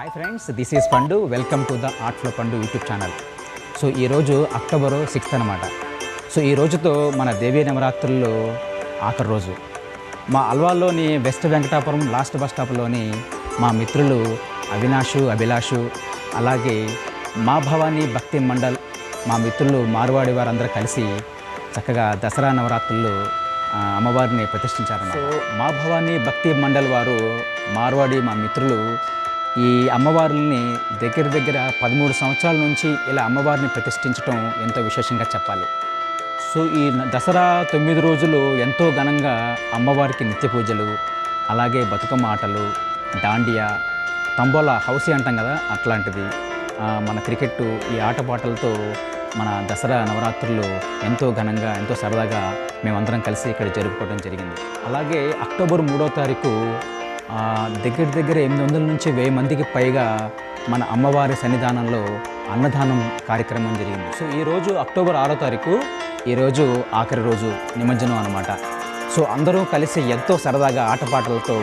Hi friends, this is పండు. Welcome to the art flow Pandu YouTube channel. So ఈరోజు October 6 అనమాట. So ఈ రోజుతో మన దేవీ నవరాత్రుల్లో ఆఖరి రోజు. మా అల్వాల్లోని వెస్ట్ వెంకటాపురం లాస్ట్ బస్ స్టాప్లోని మా మిత్రులు అభిలాషు అలాగే మా భవానీ భక్తి మండల్ మా మిత్రులు మార్వాడి వారందరూ కలిసి చక్కగా దసరా నవరాత్రుల్లో అమ్మవారిని ప్రతిష్ఠించారన్నమాట. సో మా భవానీ భక్తి మండల్ వారు మార్వాడి మా మిత్రులు ఈ అమ్మవారిని దగ్గర 13 సంవత్సరాల నుంచి ఇలా అమ్మవారిని ప్రతిష్ఠించడం ఎంతో విశేషంగా చెప్పాలి. సో ఈ దసరా 9 రోజులు ఎంతో ఘనంగా అమ్మవారికి నిత్య పూజలు, అలాగే బతుకమ్మ ఆటలు, దాండియా, తంబోలా, హౌసీ అంటాం కదా, అట్లాంటిది, మన క్రికెట్టు, ఈ ఆటపాటలతో మన దసరా నవరాత్రులు ఎంతో ఘనంగా ఎంతో సరదాగా మేమందరం కలిసి ఇక్కడ జరుపుకోవడం జరిగింది. అలాగే అక్టోబర్ 3వ తారీఖు దగ్గర 800 నుంచి 1000 మందికి పైగా మన అమ్మవారి సన్నిధానంలో అన్నదానం కార్యక్రమం జరిగింది. సో ఈరోజు అక్టోబర్ 6వ తారీఖు, ఈరోజు ఆఖరి రోజు నిమజ్జనం అనమాట. సో అందరూ కలిసి ఎంతో సరదాగా ఆటపాటలతో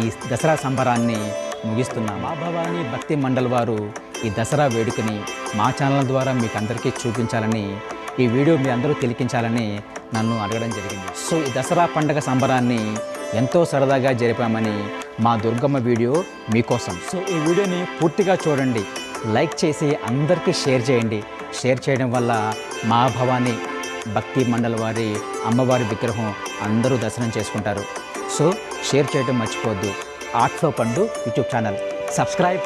ఈ దసరా సంబరాన్ని ముగిస్తున్నాం. మా భవానీ భక్తి మండల్ వారు ఈ దసరా వేడుకని మా ఛానల్ ద్వారా మీకు అందరికీ చూపించాలని, ఈ వీడియో మీ అందరూ తిలకించాలని నన్ను అడగడం జరిగింది. సో ఈ దసరా పండగ సంబరాన్ని ఎంతో సరదాగా జరిపామని మా దుర్గమ్మ వీడియో మీకోసం. సో ఈ వీడియోని పూర్తిగా చూడండి, లైక్ చేసి అందరికీ షేర్ చేయండి. షేర్ చేయడం వల్ల మా భవానీ భక్తి మండల్ వారి అమ్మవారి విగ్రహం అందరూ దర్శనం చేసుకుంటారు. సో షేర్ చేయడం మర్చిపోవద్దు. Art flow Pandu YouTube channel subscribe.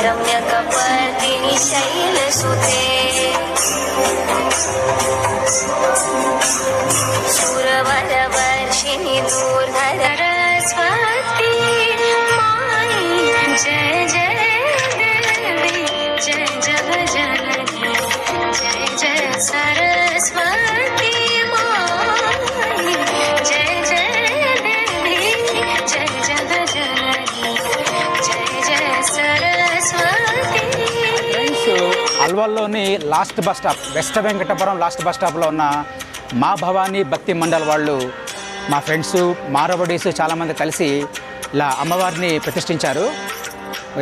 रम्यकपर्दिनि शैलसुते सुरवरवर्षिणि दूर्धरस्वती मायि जय जय देवी जय जगजननी जय जय सरस्वती मायि जय जय देवी जय जगजननी जय అల్వాల్లోని last bus stop west Venkatapuram last bus స్టాప్లో ఉన్న మా భవానీ భక్తి మండల్ వాళ్ళు మా ఫ్రెండ్స్ మారవడీస్ చాలామంది కలిసి ఇలా అమ్మవారిని ప్రతిష్ఠించారు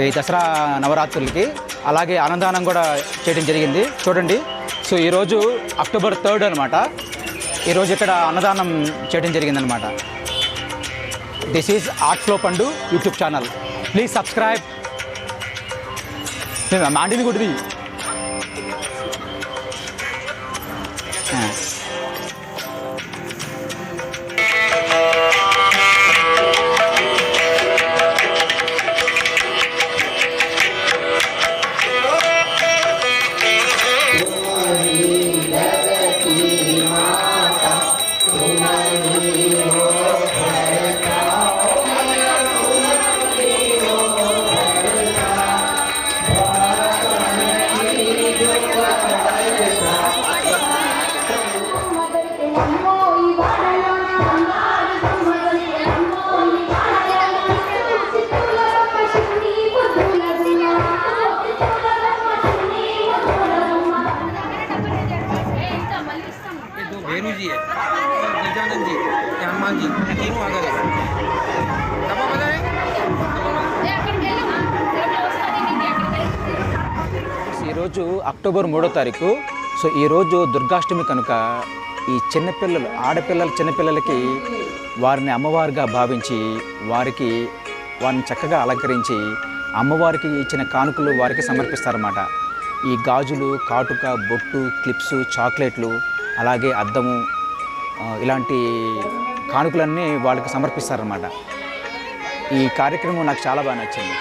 ఈ దసరా నవరాత్రులకి. అలాగే అన్నదానం కూడా చేయడం జరిగింది చూడండి. సో ఈరోజు అక్టోబర్ 3 అనమాట. ఈరోజు ఇక్కడ అన్నదానం చేయడం జరిగిందనమాట. This is art flow Pandu YouTube channel. Please subscribe. మాండిని కొద్ది वेणु जी है, गजानन जी, हनुमान जी, तीनों आ गए। डब्बा बजाए? ఈరోజు అక్టోబర్ 3వ తారీఖు. సో ఈరోజు దుర్గాష్టమి కనుక ఈ చిన్నపిల్లలు చిన్నపిల్లలకి వారిని అమ్మవారిగా భావించి వారిని చక్కగా అలంకరించి అమ్మవారికి ఇచ్చిన కానుకలు వారికి సమర్పిస్తారన్నమాట. ఈ గాజులు, కాటుక, బొట్టు, క్లిప్స్, చాక్లెట్లు, అలాగే అద్దము, ఇలాంటి కానుకలన్నీ వాళ్ళకి సమర్పిస్తారన్నమాట. ఈ కార్యక్రమం నాకు చాలా బాగా నచ్చింది.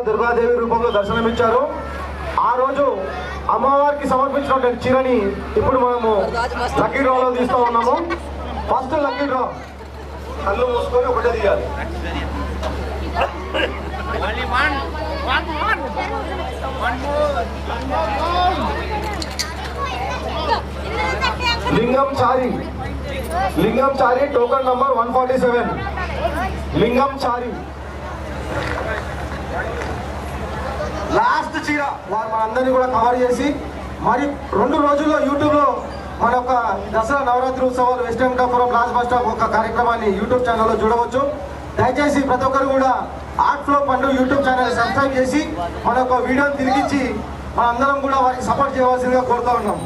దుర్గాదేవి రూపంలో దర్శనమిచ్చారు. ఆ రోజు అమ్మవారికి సమర్పించినటువంటి చీరని ఇప్పుడు మనము లక్కీ డ్రాలో తీస్తూ ఉన్నాము. ఫస్ట్ లక్కీ డ్రా కళ్ళు మూసుకొని ఒకటే తీయాలి. లింగం చారి టోకన్ నంబర్ 147. లింగం చారి లాస్ట్ చీర వారు మనందరినీ కూడా కవర్ చేసి మరి 2 రోజుల్లో యూట్యూబ్లో మన యొక్క దసరా నవరాత్రి ఉత్సవాలు west Venkatapuram last bus stop ఒక కార్యక్రమాన్ని యూట్యూబ్ ఛానల్లో చూడవచ్చు. దయచేసి ప్రతి ఒక్కరు కూడా art flow Pandu YouTube channel subscribe చేసి మన యొక్క వీడియోని తిరిగించి మనందరం కూడా వారికి సపోర్ట్ చేయవలసిందిగా కోరుతా ఉన్నాం.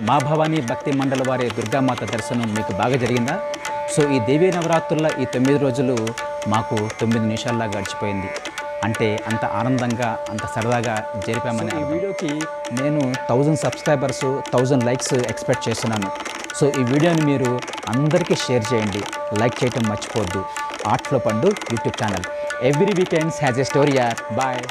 మా భవానీ భక్తి మండలి వారి దుర్గామాత దర్శనం మీకు బాగా జరిగిందా? సో ఈ దేవీ నవరాత్రుల ఈ 9 రోజులు మాకు 9 నిమిషాల్లా గడిచిపోయింది. అంటే అంత ఆనందంగా అంత సరదాగా జరిపామని ఈ వీడియోకి నేను 1000 సబ్స్క్రైబర్స్ 1000 లైక్స్ ఎక్స్పెక్ట్ చేస్తున్నాను. సో ఈ వీడియోని మీరు అందరికీ షేర్ చేయండి, లైక్ చేయటం మర్చిపోవద్దు. ఆర్ట్స్లో పండు YouTube channel every weekends has a story యార్. బాయ్.